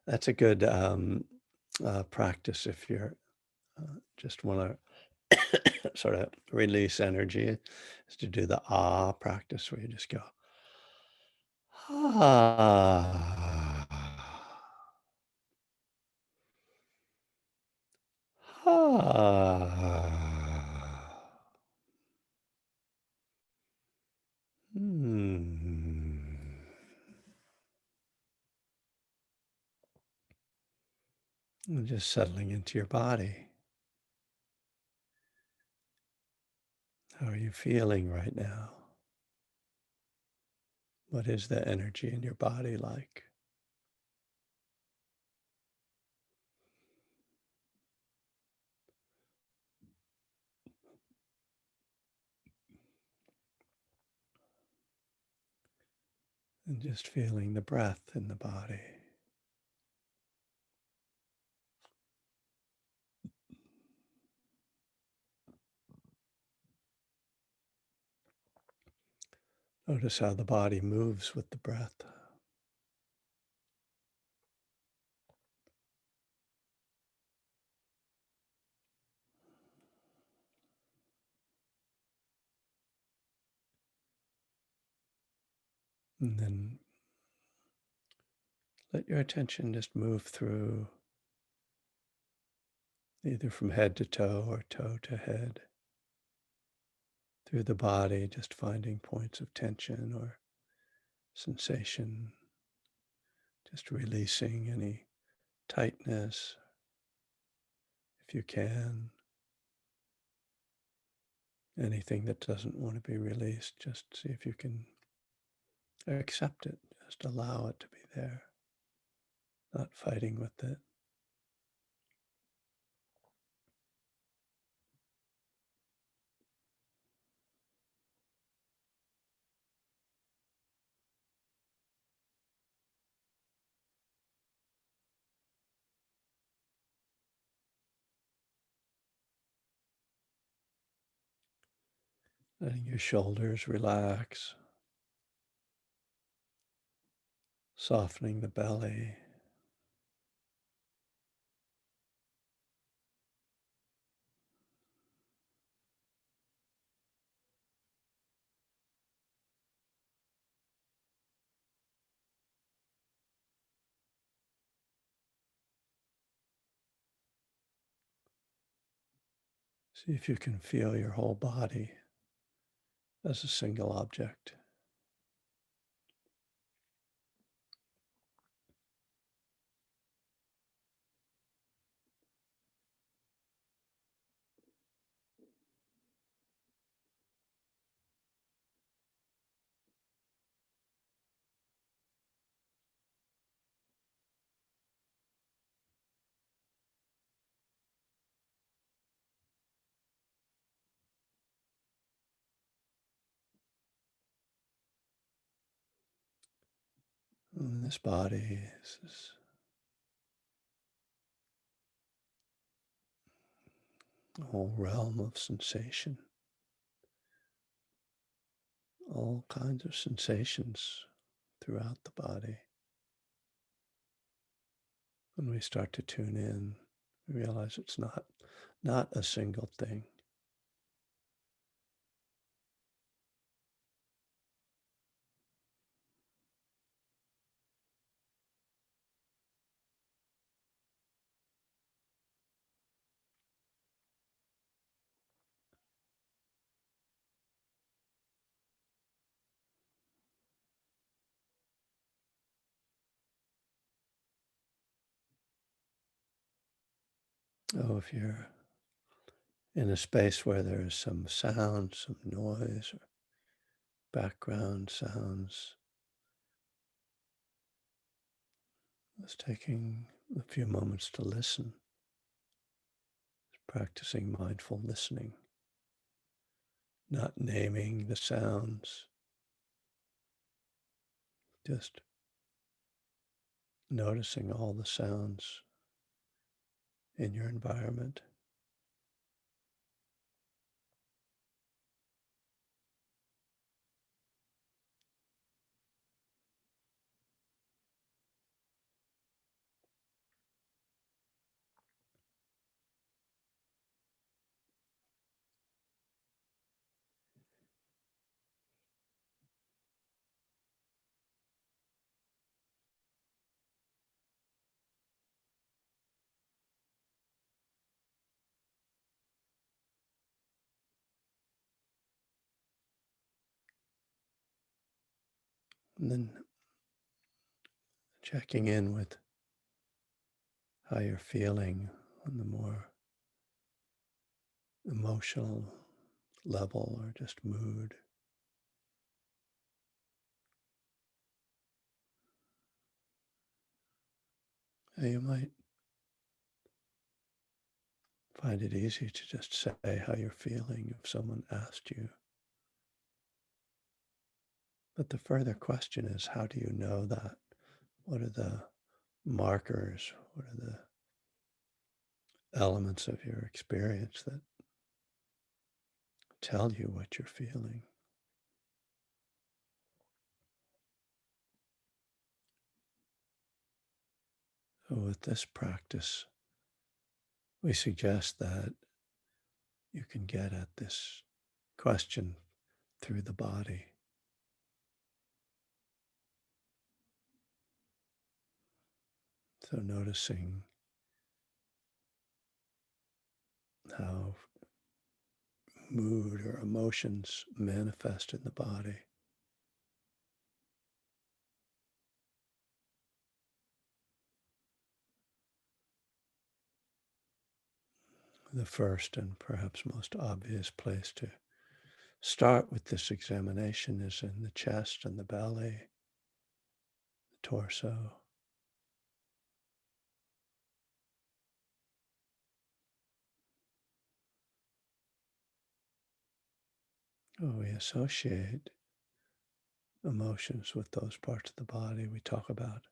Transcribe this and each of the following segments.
That's a good practice if you're just want to sort of release energy, is to do the ah practice where you just go ah, ah. Hmm. And just settling into your body. How are you feeling right now? What is the energy in your body like? And just feeling the breath in the body. Notice how the body moves with the breath. And then let your attention just move through, either from head to toe or toe to head, through the body, just finding points of tension or sensation, just releasing any tightness if you can. Anything that doesn't want to be released, just see if you can accept it, just allow it to be there, not fighting with it. Letting your shoulders relax, softening the belly. See if you can feel your whole body as a single object. And this body is this whole realm of sensation, all kinds of sensations throughout the body. When we start to tune in, we realize it's not a single thing. Oh, if you're in a space where there's some sound, some noise, or background sounds, just taking a few moments to listen, practicing mindful listening, not naming the sounds, just noticing all the sounds in your environment. And then checking in with how you're feeling on the more emotional level or just mood. And you might find it easy to just say how you're feeling if someone asked you. But the further question is, how do you know that? What are the markers? What are the elements of your experience that tell you what you're feeling? So with this practice, we suggest that you can get at this question through the body. So noticing how mood or emotions manifest in the body. The first and perhaps most obvious place to start with this examination is in the chest and the belly, the torso. We associate emotions with those parts of the body. We talk about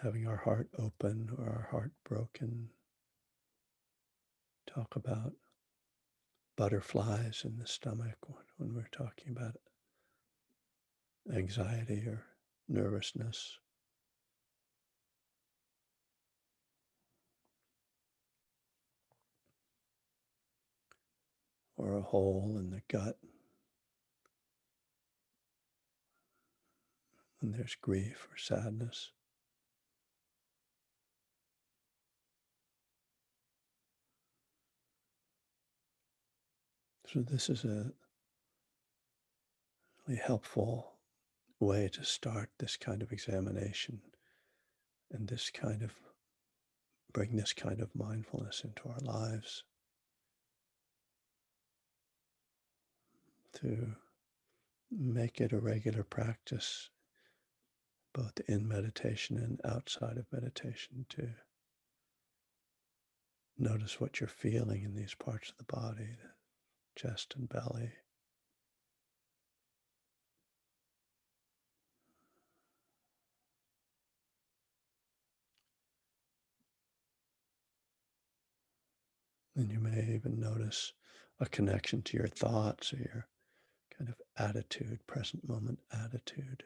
having our heart open or our heart broken. Talk about butterflies in the stomach when we're talking about anxiety or nervousness, or a hole in the gut when there's grief or sadness. So this is a really helpful way to start this kind of examination and this kind of bring this kind of mindfulness into our lives, to make it a regular practice both in meditation and outside of meditation, to notice what you're feeling in these parts of the body, the chest and belly. And you may even notice a connection to your thoughts or your kind of attitude, present moment attitude.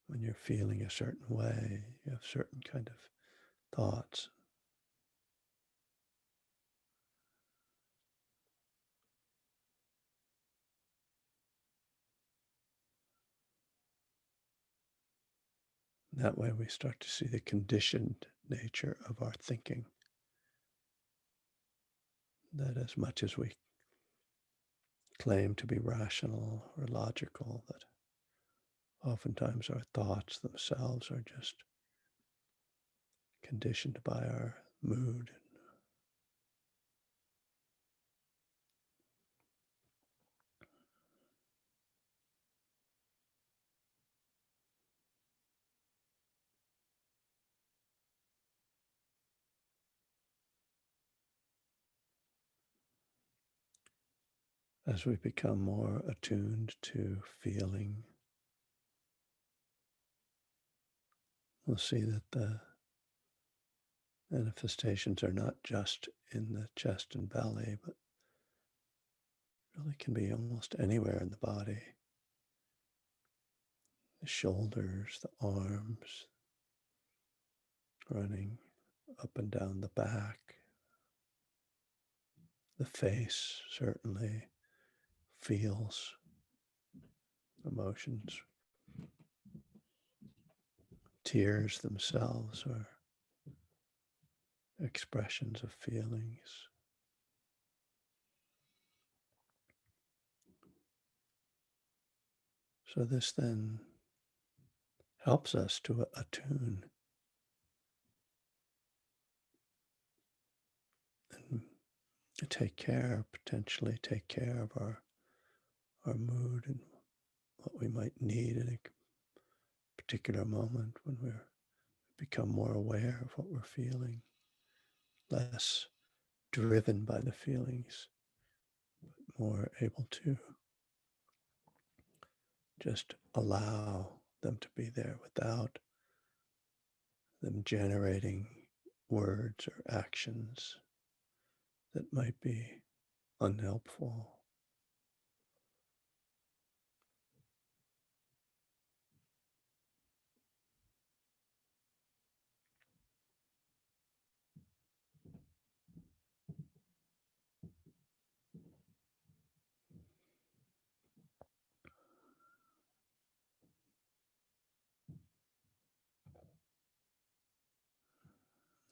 When you're feeling a certain way, you have certain kind of thoughts. That way we start to see the conditioned nature of our thinking. That as much as we claim to be rational or logical, that oftentimes our thoughts themselves are just conditioned by our mood. As we become more attuned to feeling, we'll see that the manifestations are not just in the chest and belly, but really can be almost anywhere in the body. The shoulders, the arms, running up and down the back, the face certainly feels emotions. Tears themselves are expressions of feelings. So this then helps us to attune and potentially take care of our mood and what we might need in a particular moment when we're become more aware of what we're feeling, less driven by the feelings, more able to just allow them to be there without them generating words or actions that might be unhelpful.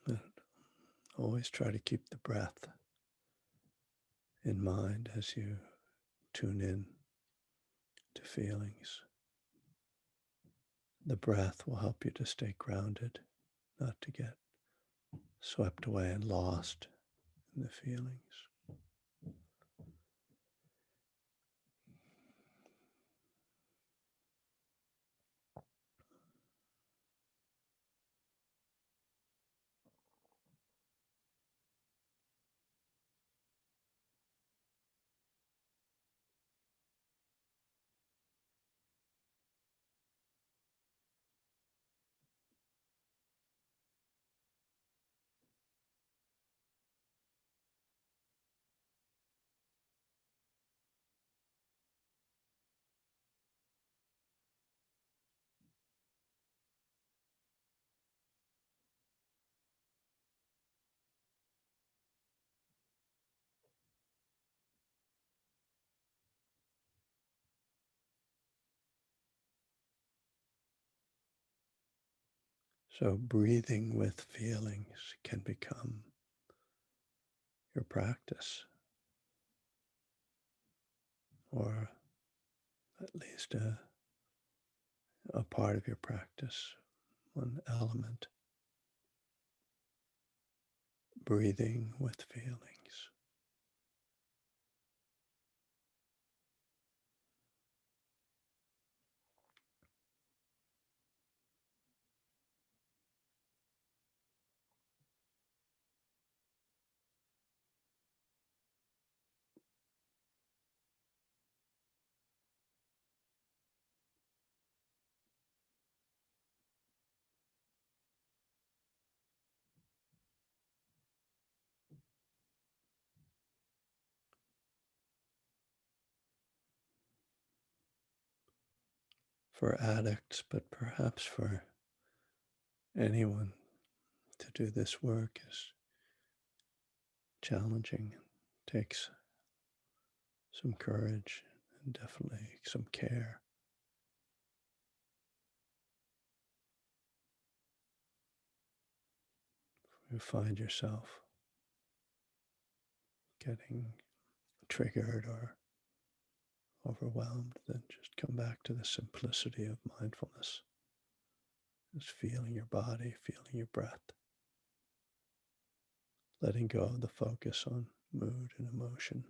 And always try to keep the breath in mind as you tune in to feelings. The breath will help you to stay grounded, not to get swept away and lost in the feelings. So breathing with feelings can become your practice, or at least a part of your practice, one element, breathing with feelings. For addicts, but perhaps for anyone, to do this work is challenging, takes some courage and definitely some care. If you find yourself getting triggered or overwhelmed, then just come back to the simplicity of mindfulness. Just feeling your body, feeling your breath, letting go of the focus on mood and emotion.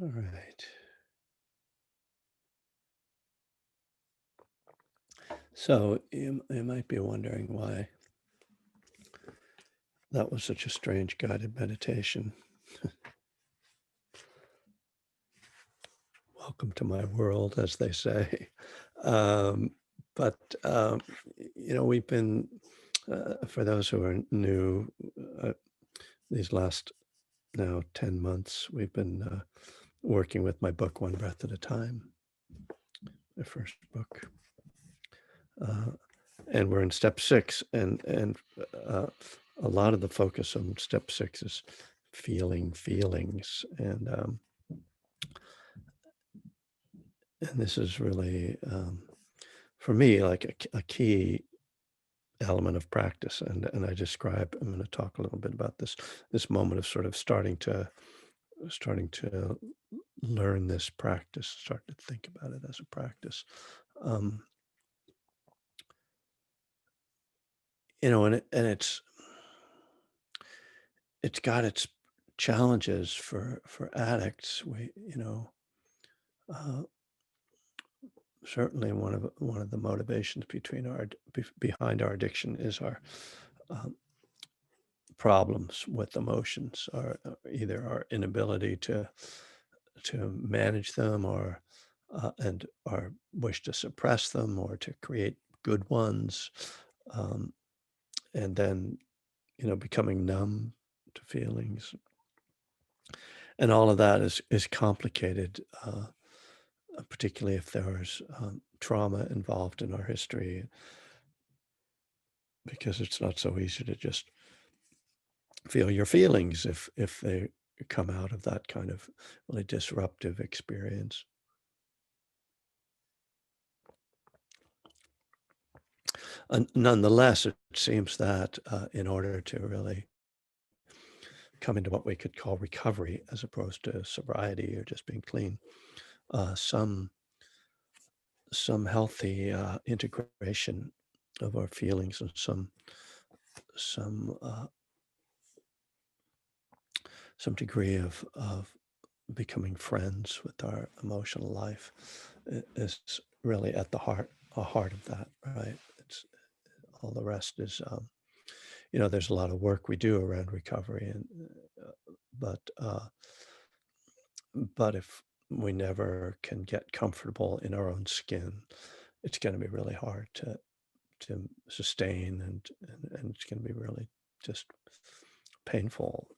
All right. So you might be wondering why that was such a strange guided meditation. Welcome to my world, as they say. Um, but, we've been, for those who are new, uh, these last now 10 months, we've been working with my book, One Breath at a Time, my first book. Uh, and we're in step 6, and uh, a lot of the focus on step 6 is feeling feelings, and this is really for me like a key element of practice, and I'm going to talk a little bit about this moment of sort of starting to learn this practice, start to think about it as a practice. um, and it's got its challenges for addicts. We uh, certainly one of the motivations behind our addiction is our um, problems with emotions, or either our inability to manage them, or and our wish to suppress them or to create good ones, um, and then becoming numb to feelings, and all of that is complicated, particularly if there's trauma involved in our history, because it's not so easy to just feel your feelings if they come out of that kind of really disruptive experience. Nonetheless, it seems that in order to really come into what we could call recovery, as opposed to sobriety or just being clean, uh, some some healthy integration of our feelings, and some some degree of becoming friends with our emotional life is really at the heart of that, right? It's all the rest is, there's a lot of work we do around recovery, and but but if we never can get comfortable in our own skin, it's going to be really hard to sustain, and it's going to be really just painful.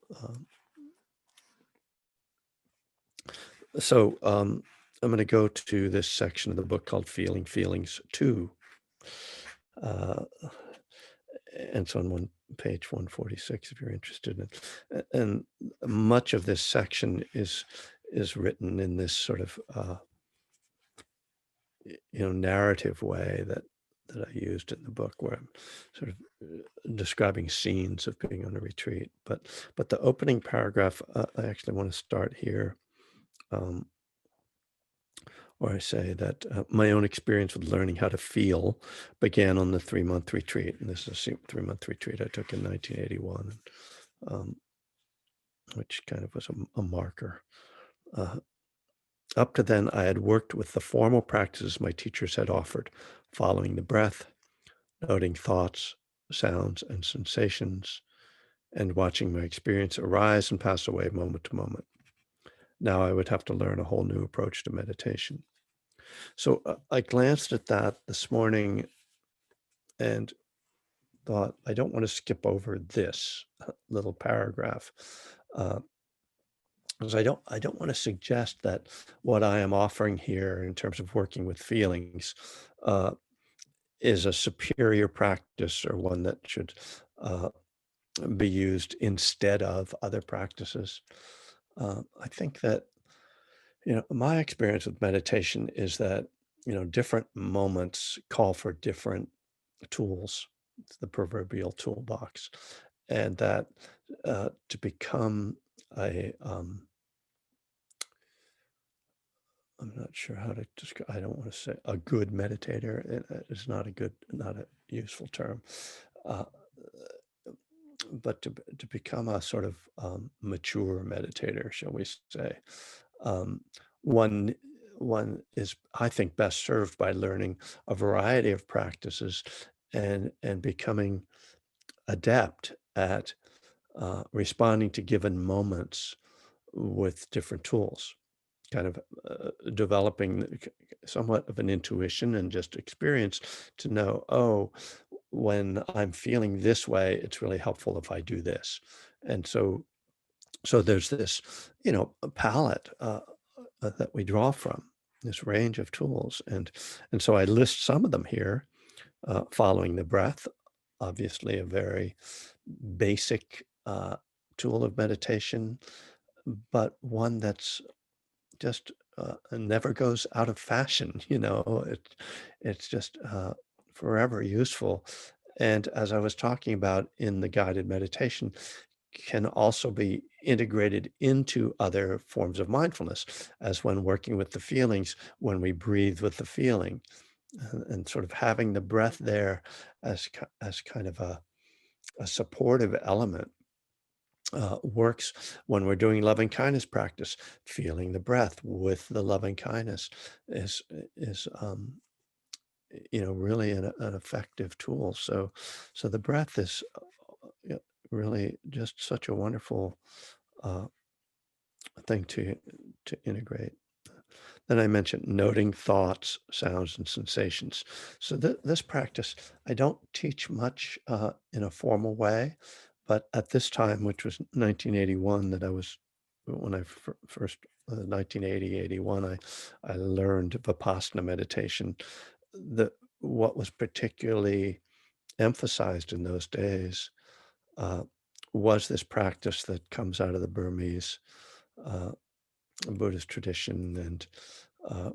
So I'm going to go to this section of the book called Feeling Feelings 2. Uh, and it's on page 146 if you're interested in it. And much of this section is written in this sort of narrative way that I used in the book, where I'm sort of describing scenes of being on a retreat. But the opening paragraph, I actually want to start here, um, where I say that my own experience with learning how to feel began on the 3-month retreat, and this is a 3-month retreat I took in 1981, um, which kind of was a marker. Uh, Up to then, I had worked with the formal practices my teachers had offered, following the breath, noting thoughts, sounds, and sensations, and watching my experience arise and pass away moment to moment. Now I would have to learn a whole new approach to meditation. So I glanced at that this morning and thought, I don't want to skip over this little paragraph, uh, because I don't want to suggest that what I am offering here in terms of working with feelings uh, is a superior practice, or one that should uh, be used instead of other practices. I think that, my experience with meditation is that, different moments call for different tools. It's the proverbial toolbox. And that to become a, I'm not sure how to describe, I don't want to say a good meditator. It's not a useful term. Uh, but to become a sort of mature meditator, shall we say, Um, one one is, I think, best served by learning a variety of practices and becoming adept at responding to given moments with different tools, kind of developing somewhat of an intuition and just experience to know, oh, when I'm feeling this way, it's really helpful if I do this. And so there's this, a palette that we draw from, this range of tools. And so I list some of them here, following the breath, obviously a very basic tool of meditation, but one that's just never goes out of fashion. It's just forever useful. And as I was talking about in the guided meditation, can also be integrated into other forms of mindfulness, as when working with the feelings, when we breathe with the feeling, and sort of having the breath there as kind of a supportive element. Works when we're doing loving kindness practice. Feeling the breath with the loving kindness is is really an effective tool. So the breath is yeah, really just such a wonderful uh, thing to integrate. Then I mentioned noting thoughts, sounds, and sensations. So this practice, I don't teach much in a formal way, but at this time, which was 1981, that I was when I first 1980, 81, I learned Vipassana meditation. The What was particularly emphasized in those days uh, was this practice that comes out of the Burmese uh, Buddhist tradition, and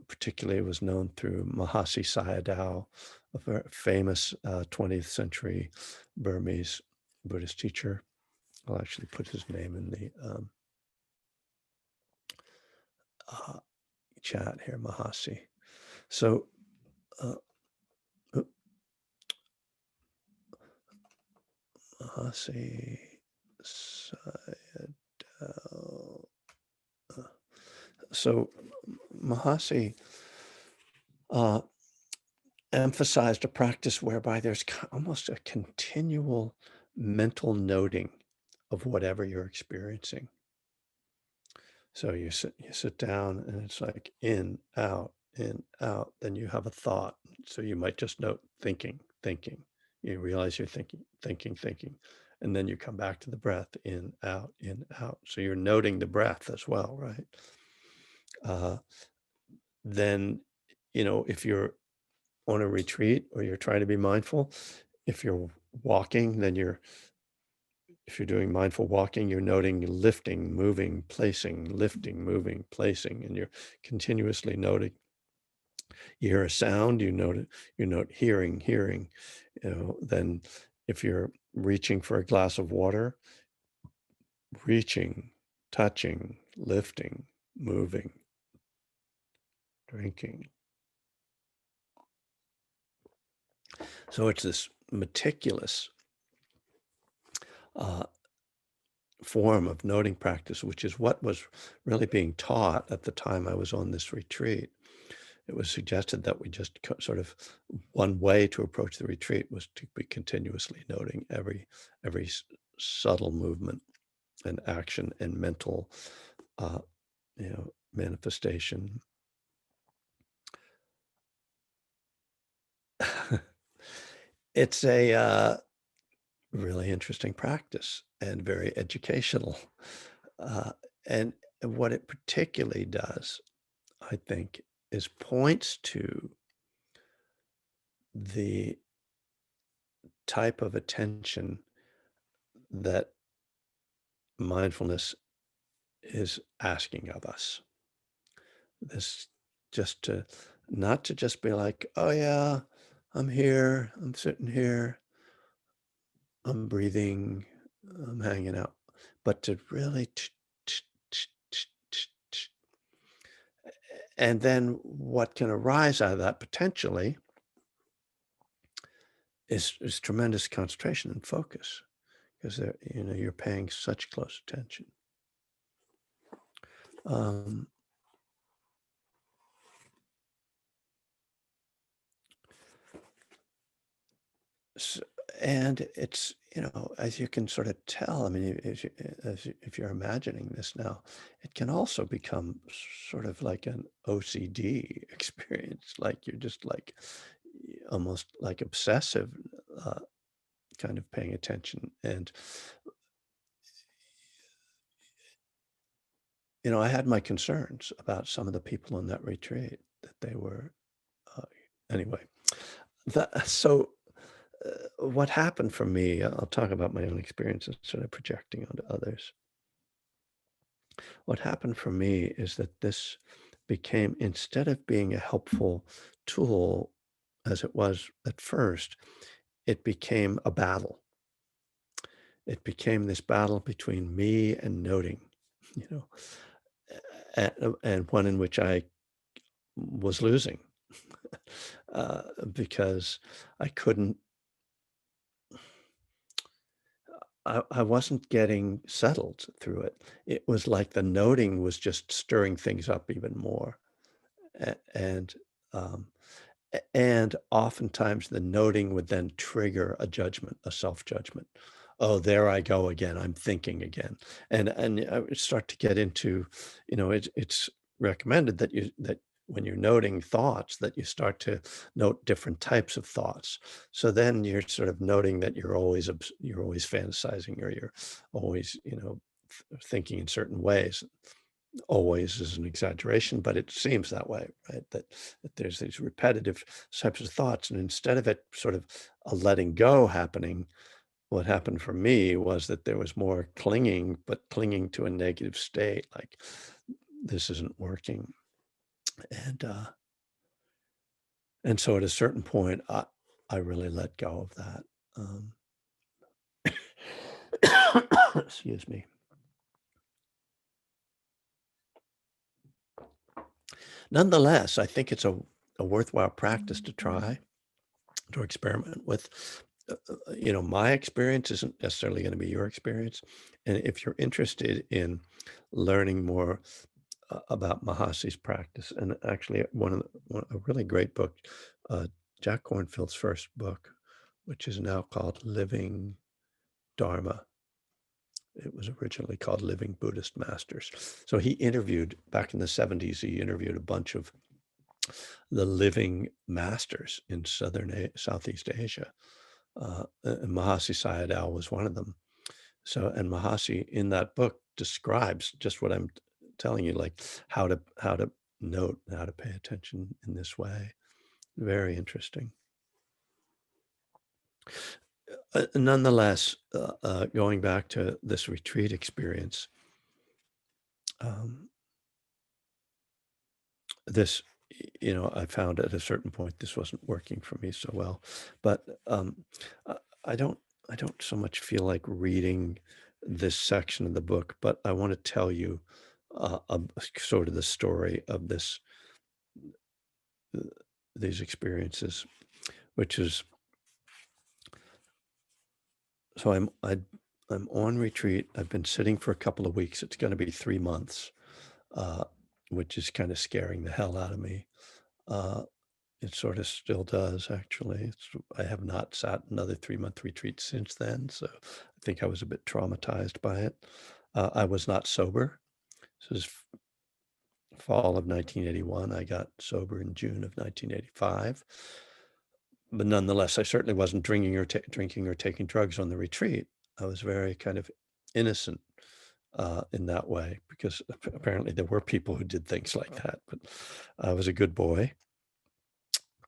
particularly was known through Mahasi Sayadaw, a very famous 20th century Burmese Buddhist teacher. I'll actually put his name in the uh, chat here, Mahasi. So, uh, uh, Mahasi Sayadaw. Uh, So, Mahasi uh, emphasized a practice whereby there's almost a continual mental noting of whatever you're experiencing. So you sit down and it's like in, out, then you have a thought. So you might just note thinking, thinking. You realize you're thinking, thinking, thinking. And then you come back to the breath, in, out, in, out. So you're noting the breath as well, right? Uh, then, if you're on a retreat or you're trying to be mindful, if you're walking, then if you're doing mindful walking, you're noting lifting, moving, placing, lifting, moving, placing, and you're continuously noting. You hear a sound, you note hearing, hearing. Then if you're reaching for a glass of water, reaching, touching, lifting, moving, drinking. So it's this meticulous uh, form of noting practice, which is what was really being taught at the time I was on this retreat. It was suggested that we just sort of, one way to approach the retreat was to be continuously noting every subtle movement and action and mental, uh, manifestation. It's a really interesting practice and very educational. Uh, and what it particularly does, I think, is points to the type of attention that mindfulness is asking of us. This just to not to just be like, oh yeah, I'm here, I'm sitting here, I'm breathing, I'm hanging out, but to really and then what can arise out of that potentially is tremendous concentration and focus, because you're paying such close attention. Um, S and it's, as you can sort of tell, I mean, if you're imagining this now, it can also become sort of like an OCD experience, like you're just like almost like obsessive, uh, kind of paying attention. And, I had my concerns about some of the people in that retreat that they were, uh, anyway. So what happened for me, I'll talk about my own experience instead of projecting onto others. What happened for me is that this became, instead of being a helpful tool as it was at first, it became a battle. It became this battle between me and noting, you know, and one in which I was losing because I couldn't, I wasn't getting settled through it. It was like the noting was just stirring things up even more. And um, and oftentimes the noting would then trigger a judgment, a self-judgment. "Oh, there I go again, I'm thinking again." And I would start to get into, it's recommended that when you're noting thoughts, that you start to note different types of thoughts. So then you're sort of noting that you're always fantasizing, or you're always, thinking in certain ways. Always is an exaggeration, but it seems that way, right? That there's these repetitive types of thoughts, and instead of it sort of a letting go happening, what happened for me was that there was more clinging, but clinging to a negative state, like this isn't working. And and so at a certain point, I really let go of that. Um, excuse me. Nonetheless, I think it's a worthwhile practice to try, to experiment with. My experience isn't necessarily going to be your experience. And if you're interested in learning more about Mahasi's practice, and actually a really great book, uh, Jack Kornfield's first book, which is now called Living Dharma. It was originally called Living Buddhist Masters. So he interviewed, back in the 70s, he interviewed a bunch of the living masters in Southeast Asia. And Mahasi Sayadaw was one of them. So, and Mahasi in that book describes just what I'm telling you, like how to note, how to pay attention in this way. Very interesting. Nonetheless, going back to this retreat experience, um, this, I found at a certain point this wasn't working for me so well. But I I don't, I don't so much feel like reading this section of the book, but I want to tell you sort of the story of uh, these experiences, which is, so I'm on retreat. I've been sitting for a couple of weeks. It's going to be 3 months, uh, which is kind of scaring the hell out of me. Uh, It sort of still does, actually. I have not sat another 3-month retreat since then, so I think I was a bit traumatized by it. I was not sober. This is fall of 1981. I got sober in June of 1985. But nonetheless, I certainly wasn't drinking or taking drugs on the retreat. I was very kind of innocent in that way, because apparently there were people who did things like that, but I was a good boy.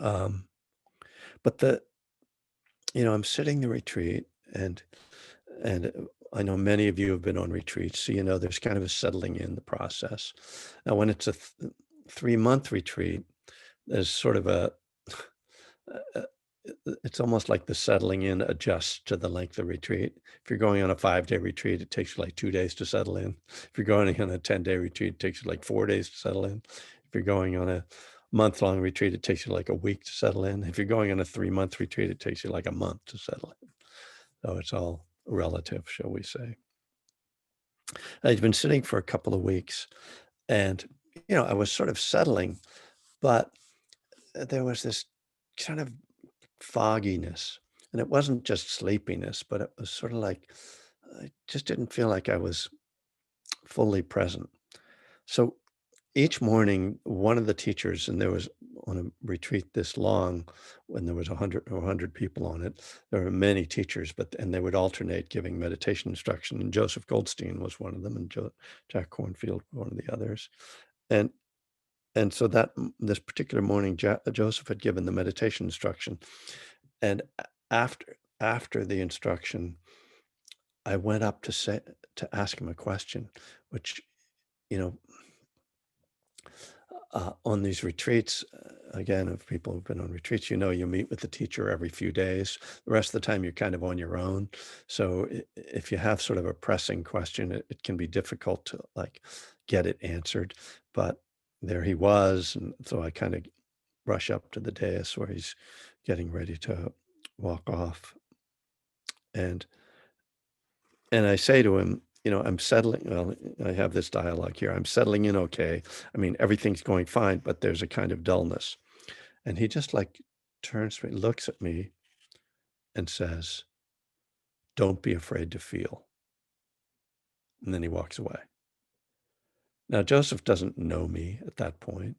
Um, but I'm sitting the retreat, and I know many of you have been on retreats, so there's kind of a settling in the process. Now, when it's a 3-month retreat, there's sort of uh, it's almost like the settling in adjusts to the length of retreat. If you're going on a 5-day retreat, it takes you like 2 days to settle in. If you're going on a 10-day retreat, it takes you like 4 days to settle in. If you're going on a month-long retreat, it takes you like a week to settle in. If you're going on a 3-month retreat, it takes you like a month to settle in. So it's all relative, shall we say. I'd been sitting for a couple of weeks, and, I was sort of settling, but there was this kind of fogginess And it wasn't just sleepiness, but it was sort of like I just didn't feel like I was fully present. So each morning, one of the teachers, and there was on a retreat this long, when there was 100 people on it, there were many teachers, and they would alternate giving meditation instruction. And Joseph Goldstein was one of them, and Jack Kornfield one of the others. And and so this particular morning, Joseph had given the meditation instruction, and after the instruction, I went up to ask him a question, which you know on these retreats, again, if people have been on retreats, you meet with the teacher every few days. The rest of the time, you're kind of on your own. So if you have sort of a pressing question, it can be difficult to like get it answered. But there he was, and so I kind of rush up to the dais where he's getting ready to walk off, and I say to him, I'm settling. Well, I have this dialogue here. I'm settling in okay. I mean, everything's going fine, but there's a kind of dullness. And he just like turns to me, looks at me, and says, "Don't be afraid to feel." And then he walks away. Now, Joseph doesn't know me at that point.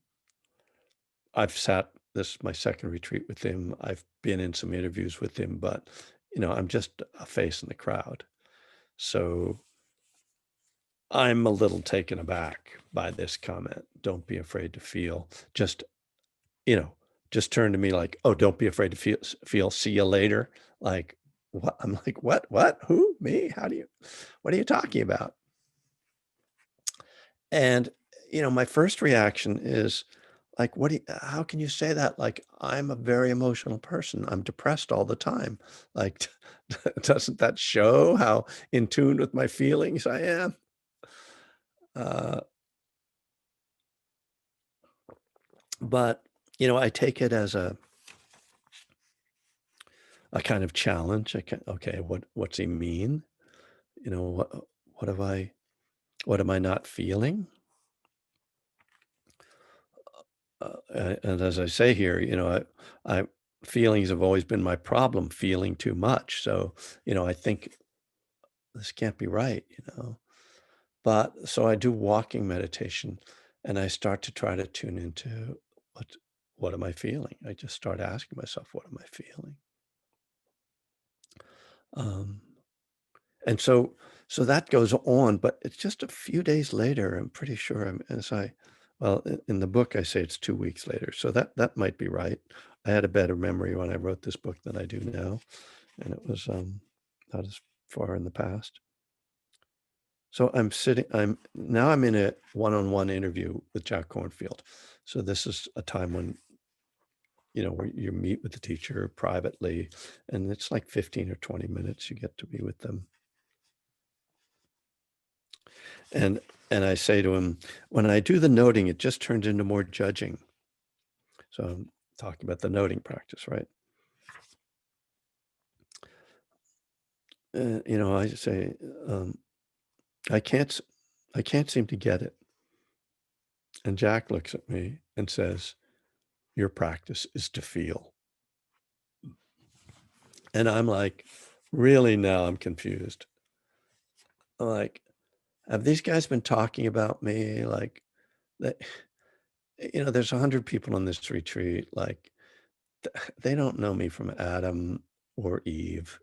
I've sat this my second retreat with him. I've been in some interviews with him, but I'm just a face in the crowd. So I'm a little taken aback by this comment. Don't be afraid to feel. You know, just turn to me like, "Oh, don't be afraid to feel. See you later." Like, what? I'm like, "What? What? Who? Me? What are you talking about?" And, my first reaction is like, how can you say that? Like, I'm a very emotional person. I'm depressed all the time. Like, doesn't that show how in tune with my feelings I am? Uh, but, I take it as a kind of challenge. Okay, what's he mean? What have what am I not feeling? And as I say here, feelings have always been my problem, feeling too much. So, I think this can't be right. But so I do walking meditation, and I start to try to tune into what what am I feeling? I just start asking myself, what am I feeling? Um, and so that goes on, but it's just a few days later, I'm pretty sure well, in the book, I say it's 2 weeks later. So that might be right. I had a better memory when I wrote this book than I do now. And it was not as far in the past. So I'm in a one-on-one interview with Jack Kornfield. So this is a time when, where you meet with the teacher privately, and it's like 15 or 20 minutes you get to be with them. And I say to him, when I do the noting, it just turns into more judging. So I'm talking about the noting practice, right? I say, I can't, I can't seem to get it. And Jack looks at me and says, your practice is to feel. And I'm like, really? Now I'm confused. I'm like, have these guys been talking about me? Like that, there's 100 people on this retreat. Like they don't know me from Adam or Eve.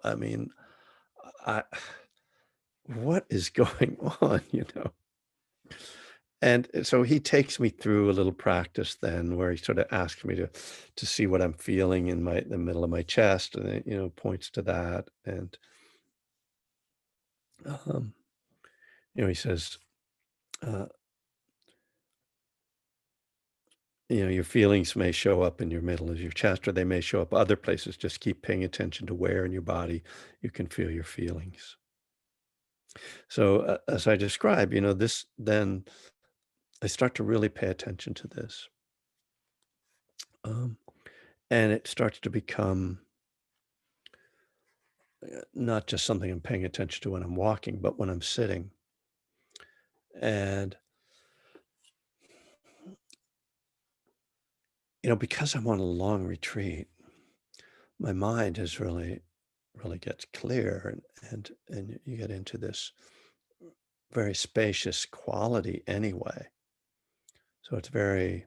I mean, I, what is going on? And so he takes me through a little practice then where he sort of asks me to see what I'm feeling in the middle of my chest, and then, points to that. And um, he says, uh, your feelings may show up in your middle of your chest, or they may show up other places. Just keep paying attention to where in your body you can feel your feelings. So as I describe, this then I start to really pay attention to this. Um, and it starts to become not just something I'm paying attention to when I'm walking, but when I'm sitting. And, because I'm on a long retreat, my mind is really gets clear, and you get into this very spacious quality anyway. So it's very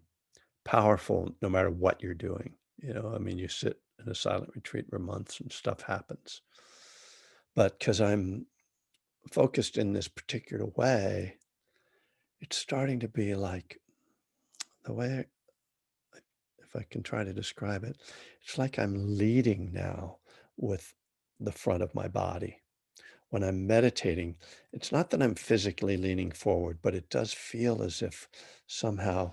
powerful no matter what you're doing. I mean, you sit in a silent retreat for months and stuff happens. But because I'm focused in this particular way, it's starting to be like the way, if I can try to describe it, it's like I'm leading now with the front of my body. When I'm meditating, it's not that I'm physically leaning forward, but it does feel as if somehow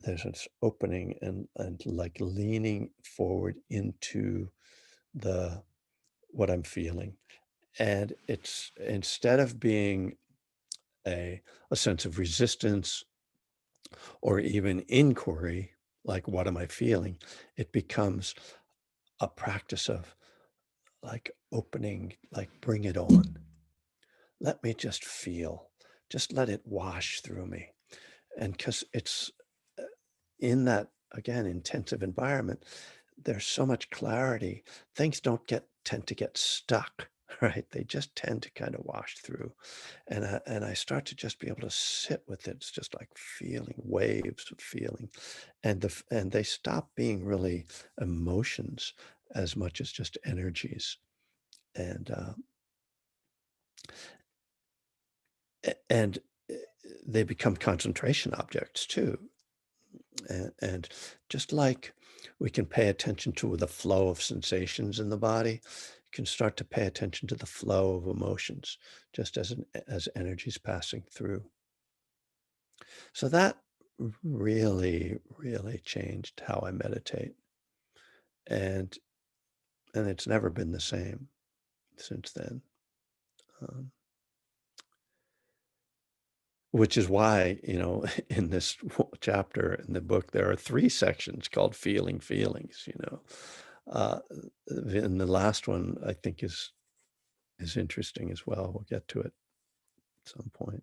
there's this opening and like leaning forward into the what I'm feeling. And it's instead of being a sense of resistance or even inquiry, like what am I feeling, it becomes a practice of like opening, like bring it on. Let me just feel. Just let it wash through me. And because it's in that, again, intensive environment, there's so much clarity. Things don't tend to get stuck, right? They just tend to kind of wash through. And I start to just be able to sit with it. It's just like feeling waves of feeling. And they stop being really emotions as much as just energies. And they become concentration objects too. And just like we can pay attention to the flow of sensations in the body, you can start to pay attention to the flow of emotions, just as energy's passing through. So that really changed how I meditate, and it's never been the same since then. Um, which is why, in this chapter in the book, there are 3 sections called Feeling Feelings. Uh, and the last one I think is interesting as well. We'll get to it at some point.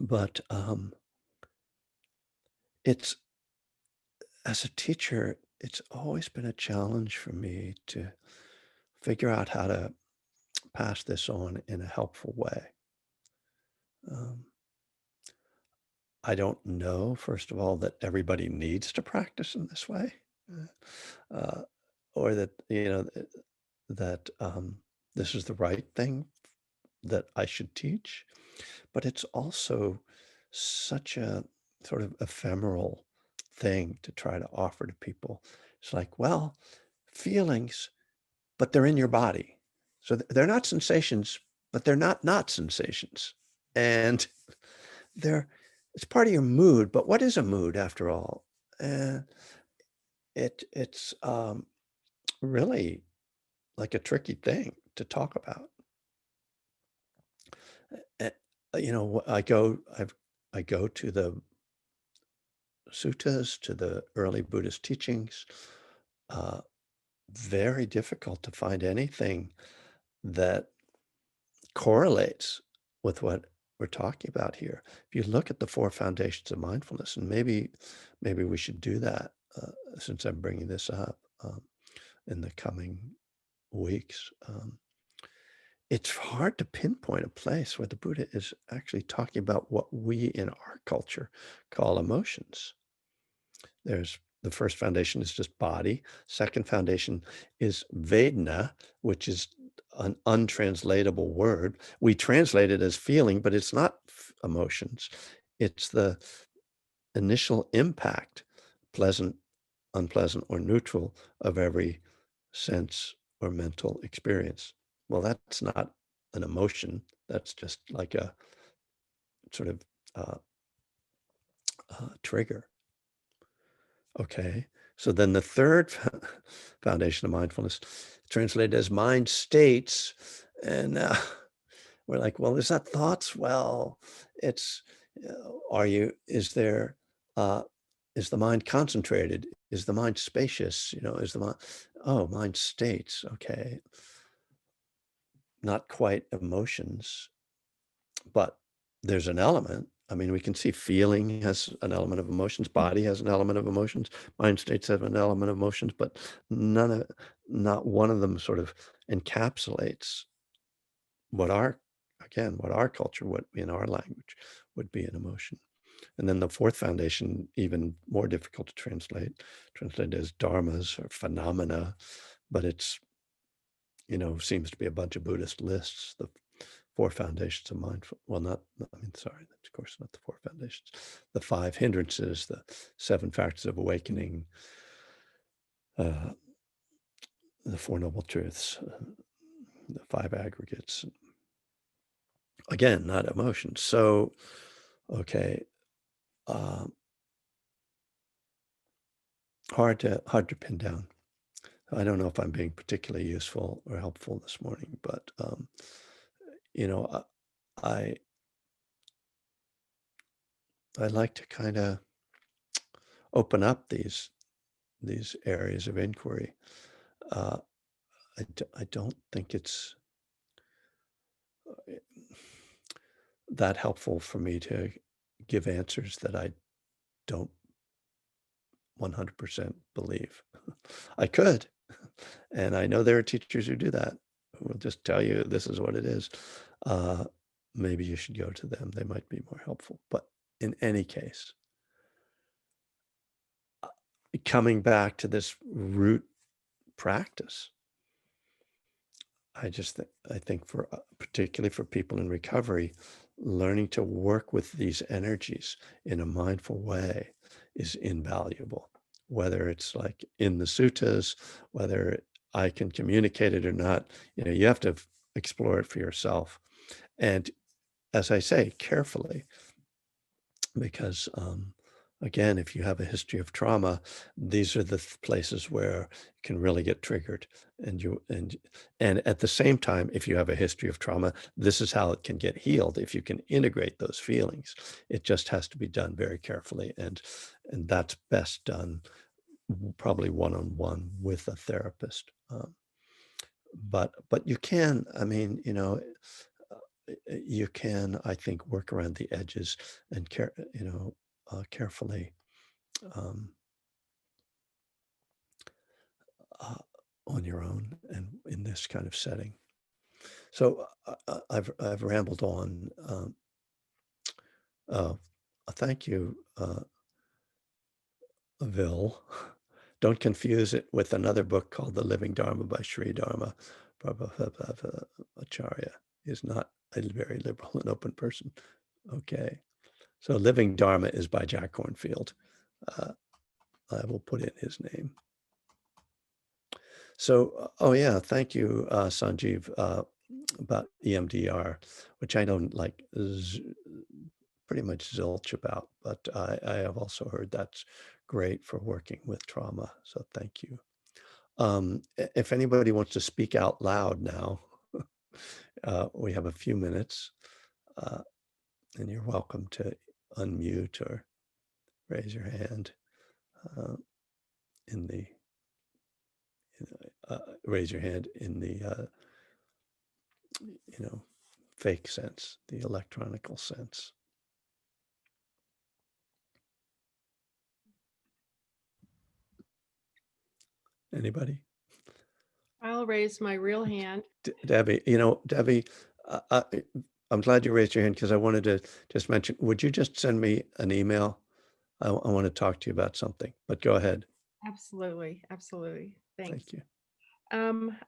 But, it's as a teacher, it's always been a challenge for me to figure out how to pass this on in a helpful way. Um, I don't know, first of all, that everybody needs to practice in this way, uh, or that, this is the right thing that I should teach. But it's also such a sort of ephemeral thing to try to offer to people. It's like, well, feelings, but they're in your body. So they're not sensations, but they're not sensations. And they're it's part of your mood, but what is a mood after all? And it's really like a tricky thing to talk about. Eh, I go to the suttas, to the early Buddhist teachings. Uh, Very difficult to find anything that correlates with what we're talking about here. If you look at the 4 foundations of mindfulness, and maybe we should do that, since I'm bringing this up, in the coming weeks. It's hard to pinpoint a place where the Buddha is actually talking about what we in our culture call emotions. There's the first foundation is just body. Second foundation is Vedana, which is an untranslatable word. We translate it as feeling, but it's not emotions. It's the initial impact, pleasant, unpleasant, or neutral, of every sense or mental experience. Well, that's not an emotion. That's just like a sort of uh, trigger. Okay. So then the third foundation of mindfulness, translated as mind states. And we're like, well, is that thoughts? Well, it's, is there, uh, is the mind concentrated? Is the mind spacious? Is the mind, oh, mind states. Okay. Not quite emotions, but there's an element. I mean, we can see feeling has an element of emotions, body has an element of emotions, mind states have an element of emotions, but none of not one of them sort of encapsulates what our again, what our culture would in our language would be an emotion. And then the fourth foundation, even more difficult to translate as dharmas or phenomena, but it's, seems to be a bunch of Buddhist lists, the four foundations of mindful. Well, I mean, sorry, of course, not the four foundations, the five hindrances, the seven factors of awakening, uh, the four noble truths, the five aggregates. Again, not emotions. So, okay, um, hard to pin down. I don't know if I'm being particularly useful or helpful this morning, but you know, I I like to kind of open up these areas of inquiry. Uh, I don't think it's that helpful for me to give answers that I don't 100% believe. I could, and I know there are teachers who do that, who will just tell you this is what it is. Uh, Maybe you should go to them. They might be more helpful. But in any case, coming back to this root practice, I think for particularly for people in recovery, learning to work with these energies in a mindful way is invaluable. Whether it's like in the suttas, whether I can communicate it or not, you have to explore it for yourself. And as I say, carefully, because again, if you have a history of trauma, these are the places where it can really get triggered. And at the same time, if you have a history of trauma, this is how it can get healed. If you can integrate those feelings, it just has to be done very carefully, and that's best done probably one-on-one with a therapist. But you can, I mean, you can, I think, work around the edges and carefully um, uh, on your own and in this kind of setting. So I've rambled on. Uh, Thank you, Vil. Don't confuse it with another book called The Living Dharma by Sri Dharma Prabhupada Acharya. He's not a very liberal and open person. Okay. So Living Dharma is by Jack Kornfield. Uh, I will put in his name. So, oh yeah, thank you, Sanjeev, about EMDR, which I don't like pretty much zilch about, but I have also heard that's great for working with trauma. So thank you. If anybody wants to speak out loud now, we have a few minutes, uh, and you're welcome to unmute or raise your hand uh, in the raise your hand in the fake sense, the electronical sense. Anybody? I'll raise my real hand. Debbie, Debbie, I'm glad you raised your hand because I wanted to just mention, would you just send me an email? I want to talk to you about something, but go ahead. Absolutely. Absolutely. Thanks. Thank you.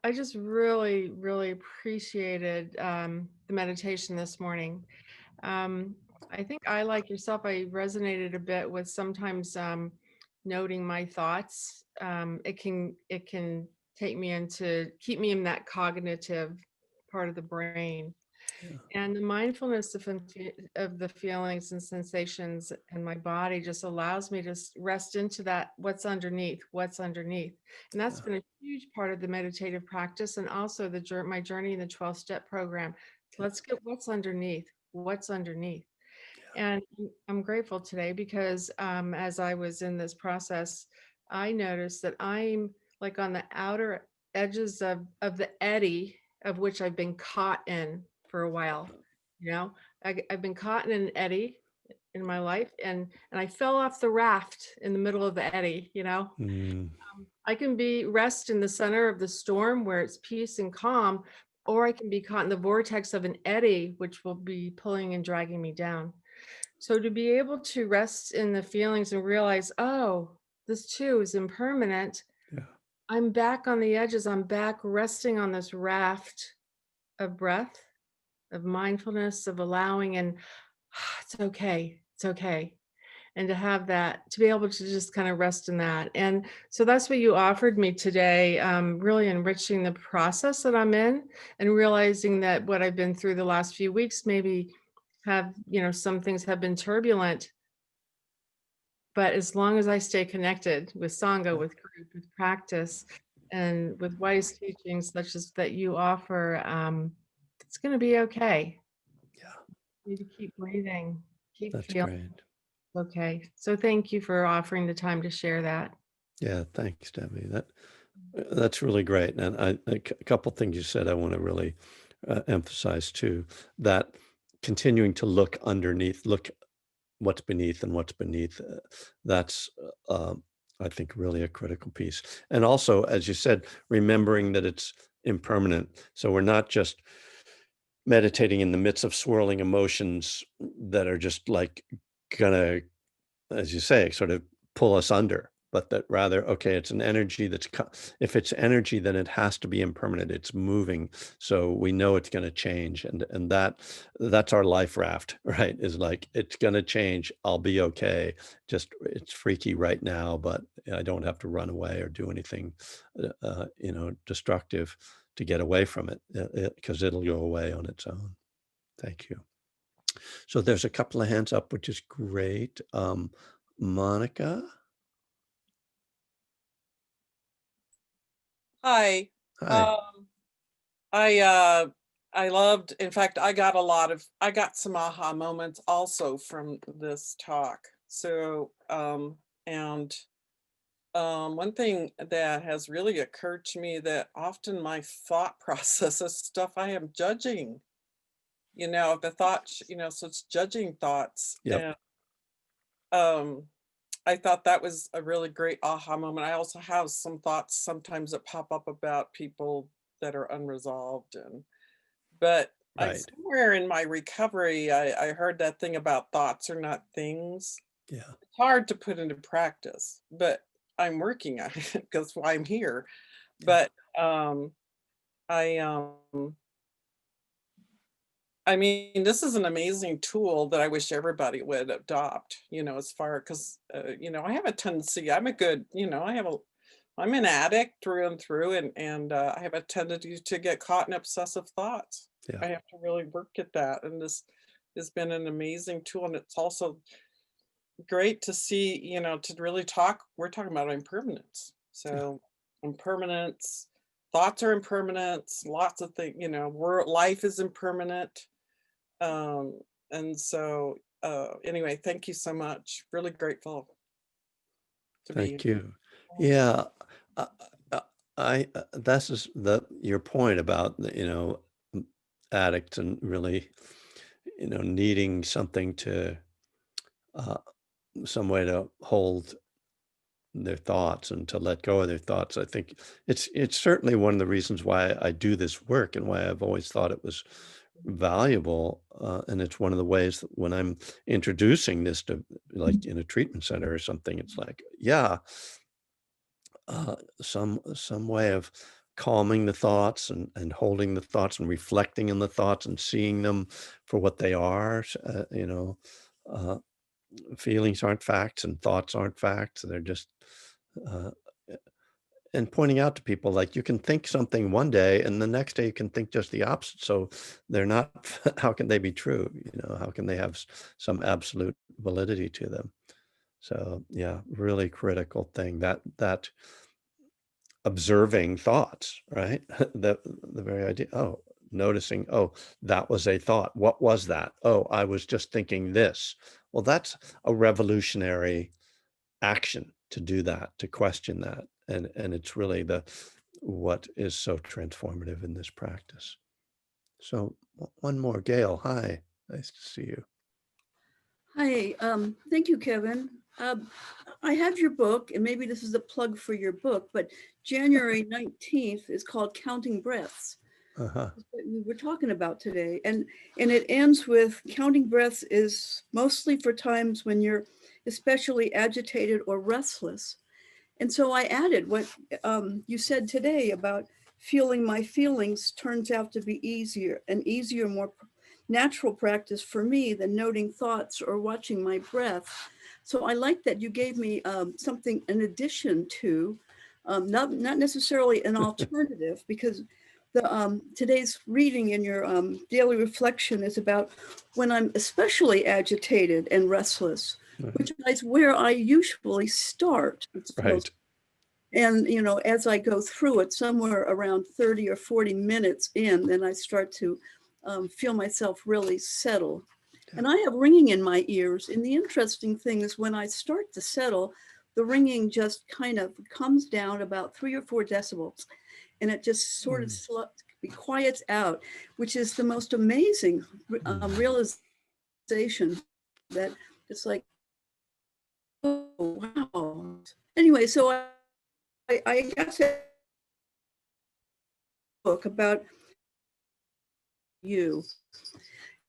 I just really, really appreciated the meditation this morning. Um, I think I, like yourself, I resonated a bit with sometimes noting my thoughts. It can keep me in that cognitive part of the brain. Yeah, And the mindfulness of the feelings and sensations in my body just allows me to rest into that what's underneath. And that's yeah, been a huge part of the meditative practice and also my journey in the 12-step program. yeah, Let's get what's underneath. yeah, And I'm grateful today because as I was in this process, I noticed that I'm like on the outer edges of the eddy of which I've been caught in for a while. You know, I've been caught in an eddy in my life, and I fell off the raft in the middle of the eddy, you know? Mm, I can be rest in the center of the storm where it's peace and calm, or I can be caught in the vortex of an eddy, which will be pulling and dragging me down. So to be able to rest in the feelings and realize, oh, this too is impermanent. yeah, I'm back on the edges. I'm back resting on this raft of breath, of mindfulness, of allowing, and it's okay. It's okay. And to have that, to be able to just kind of rest in that. And so that's what you offered me today, really enriching the process that I'm in and realizing that what I've been through the last few weeks maybe have, some things have been turbulent, but as long as I stay connected with Sangha, yeah, with group, with practice, and with wise teachings such as that you offer, it's going to be okay. yeah. You need to keep breathing, keep That's feeling great. okay. So thank you for offering the time to share that. Yeah, thanks, Debbie. That's really great. And a couple things you said I want to really emphasize too. That continuing to look underneath, look what's beneath and what's beneath. That's I think really a critical piece. And also, as you said, remembering that it's impermanent. So we're not just meditating in the midst of swirling emotions that are just like gonna, as you say, sort of pull us under, but that rather, okay, it's an energy if it's energy, then it has to be impermanent. It's moving, so we know it's going to change, and that's our life raft, right? Is like it's going to change. I'll be okay. Just it's freaky right now, but I don't have to run away or do anything, destructive to get away from it, because it'll go away on its own. Thank you. So there's a couple of hands up, which is great. Monica? Hi. Hi. Um, I loved, in fact, I got some aha moments also from this talk. So, and one thing that has really occurred to me that often my thought process is stuff I am judging, the thoughts, so it's judging thoughts. Yep. And um I thought that was a really great aha moment. I also have some thoughts sometimes that pop up about people that are unresolved, but I Right. somewhere in my recovery, I heard that thing about thoughts are not things. Yeah. It's hard to put into practice, but I'm working on it because why I'm here. Yeah. But I I mean, this is an amazing tool that I wish everybody would adopt, as far because, I have a tendency, I'm an addict through and through, and I have a tendency to get caught in obsessive thoughts. Yeah. I have to really work at that. And this has been an amazing tool. And it's also great to see, to really we're talking about impermanence. Yeah. So, impermanence, thoughts are impermanence, lots of things, life is impermanent. um, and so, anyway, thank you so much. Really grateful to be here. Thank you. Yeah. Uh, uh, this is your point about m- addicts and really, needing something uh, some way to hold their thoughts and to let go of their thoughts. I think it's certainly one of the reasons why I do this work and why I've always thought it was valuable. And it's one of the ways that when I'm introducing this to, like in a treatment center or something, it's like, yeah, some way of calming the thoughts and holding the thoughts and reflecting on the thoughts and seeing them for what they are. Uh, Feelings aren't facts and thoughts aren't facts. They're just uh, and pointing out to people like you can think something one day and the next day you can think just the opposite. So they're not, how can they be true? How can they have some absolute validity to them? So yeah, really critical thing that observing thoughts, right? The very idea, oh, noticing, oh, that was a thought. What was that? Oh, I was just thinking this. Well, that's a revolutionary action to do that, to question that. And it's really what is so transformative in this practice. So one more, Gail. Hi, nice to see you. Hi, thank you, Kevin. I have your book, and maybe this is a plug for your book, but January 19th is called Counting Breaths. Uh-huh. That's what we were talking about today. And it ends with counting breaths is mostly for times when you're especially agitated or restless. And so I added what you said today about feeling my feelings turns out to be easier, more natural practice for me than noting thoughts or watching my breath. So I like that you gave me something in addition to, not necessarily an alternative, because the today's reading in your daily reflection is about when I'm especially agitated and restless, which is where I usually start. It's Right. most, and as I go through it, somewhere around 30 or 40 minutes in, then I start to feel myself really settle. And I have ringing in my ears. And the interesting thing is when I start to settle, the ringing just kind of comes down about 3 or 4 decibels, and it just sort of quiets out, which is the most amazing realization that it's like, oh, wow. Anyway, so I guess a book about you.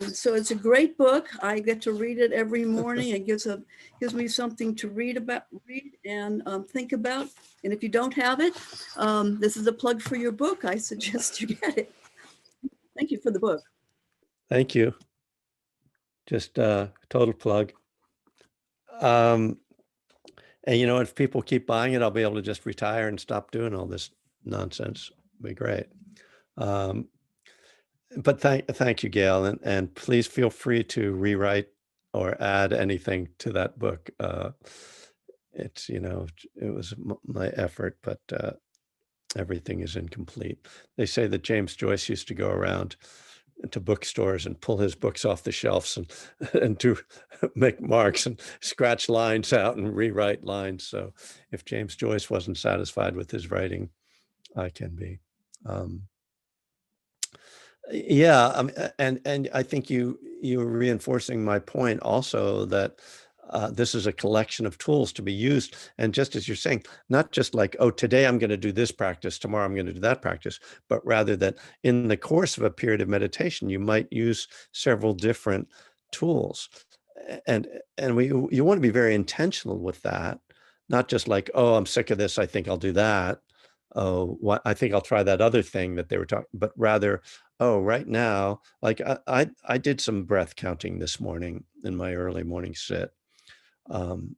And so it's a great book. I get to read it every morning. It gives me something to read and think about. And if you don't have it, this is a plug for your book. I suggest you get it. Thank you for the book. Thank you. Just total plug. And if people keep buying it, I'll be able to just retire and stop doing all this nonsense. It'll be great. But thank you, Gail, and please feel free to rewrite or add anything to that book. It's it was my effort, but everything is incomplete. They say that James Joyce used to go around to bookstores and pull his books off the shelves and and do make marks and scratch lines out and rewrite lines. So if James Joyce wasn't satisfied with his writing, I can be. Yeah, and I think you're reinforcing my point also that this is a collection of tools to be used, and just as you're saying, not just like, oh, today I'm going to do this practice, tomorrow I'm going to do that practice, but rather that in the course of a period of meditation, you might use several different tools, and you want to be very intentional with that, not just like, oh, I'm sick of this, I think I'll do that. Oh, what I think I'll try that other thing that they were talking, but rather, oh, right now, like I did some breath counting this morning in my early morning sit. Um,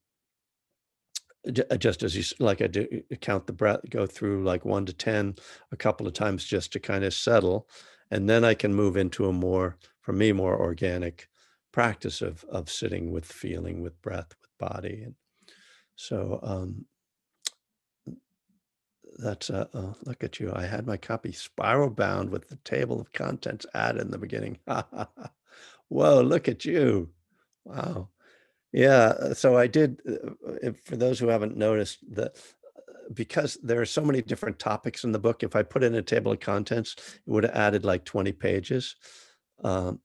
just as like I do count the breath, go through like 1 to 10 a couple of times just to kind of settle, and then I can move into a more, for me, more organic practice of sitting with feeling, with breath, with body, and so that's look at you. I had my copy spiral bound with the table of contents added in the beginning. Whoa, look at you. Wow. Yeah, so I did, for those who haven't noticed, because there are so many different topics in the book, if I put in a table of contents, it would have added like 20 pages. Um,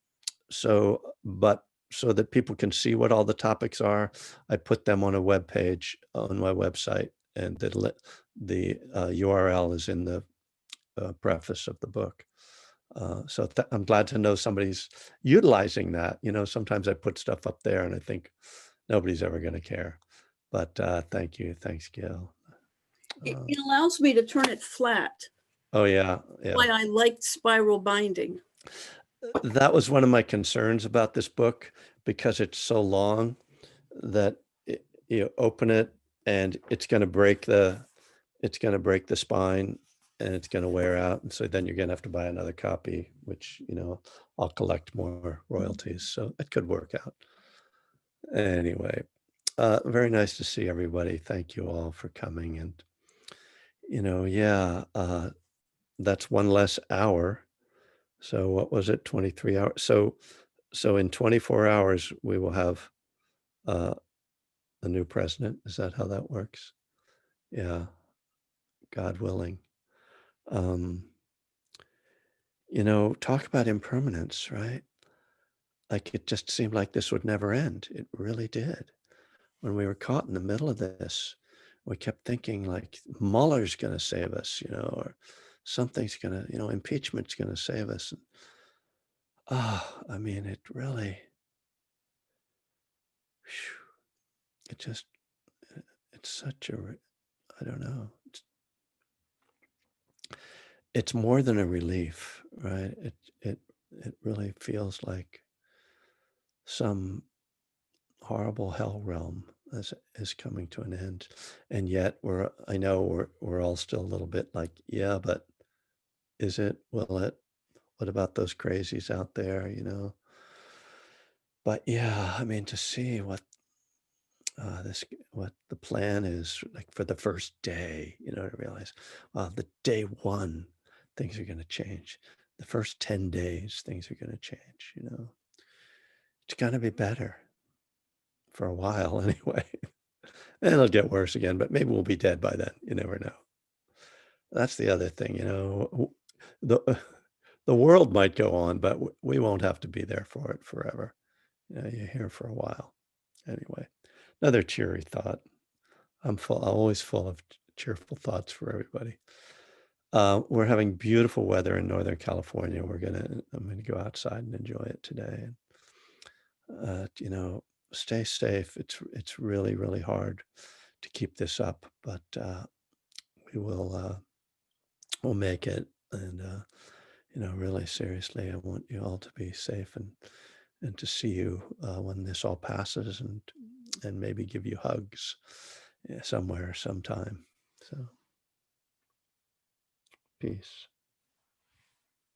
but so that people can see what all the topics are, I put them on a web page on my website, and the URL is in the preface of the book. So I'm glad to know somebody's utilizing that. Sometimes I put stuff up there and I think nobody's ever going to care. But thank you. Thanks, Gail. It allows me to turn it flat. Oh, yeah. Yeah. Why I liked spiral binding. That was one of my concerns about this book because it's so long that you open it and it's going to break the spine and it's going to wear out. And so then you're going to have to buy another copy, which, I'll collect more royalties. So it could work out. Anyway, very nice to see everybody. Thank you all for coming. And, yeah, that's one less hour. So what was it? 23 hours. So in 24 hours, we will have a new president. Is that how that works? Yeah. God willing. Talk about impermanence, right? like it just seemed like this would never end. It really did. When we were caught in the middle of this, we kept thinking like Mueller's going to save us, or something's going to, impeachment's going to save us. I mean, it really, it just, it's such a, I don't know. It's more than a relief, right? It really feels like some horrible hell realm is coming to an end, and yet I know we're all still a little bit like, yeah, but is it? Will it? What about those crazies out there? But yeah, I mean, to see what the plan is like for the first day, to realize, the day one, things are going to change. The first 10 days, things are going to change. It's going to be better for a while anyway. And it'll get worse again, but maybe we'll be dead by then. You never know. That's the other thing, the the world might go on, but we won't have to be there for it forever. You're here for a while. Anyway, another cheery thought. I'm always full of cheerful thoughts for everybody. We're having beautiful weather in Northern California. I'm gonna go outside and enjoy it today. And stay safe. It's really, really hard to keep this up, but we will we'll make it. And really seriously, I want you all to be safe and to see you when this all passes, and maybe give you hugs somewhere sometime. So peace.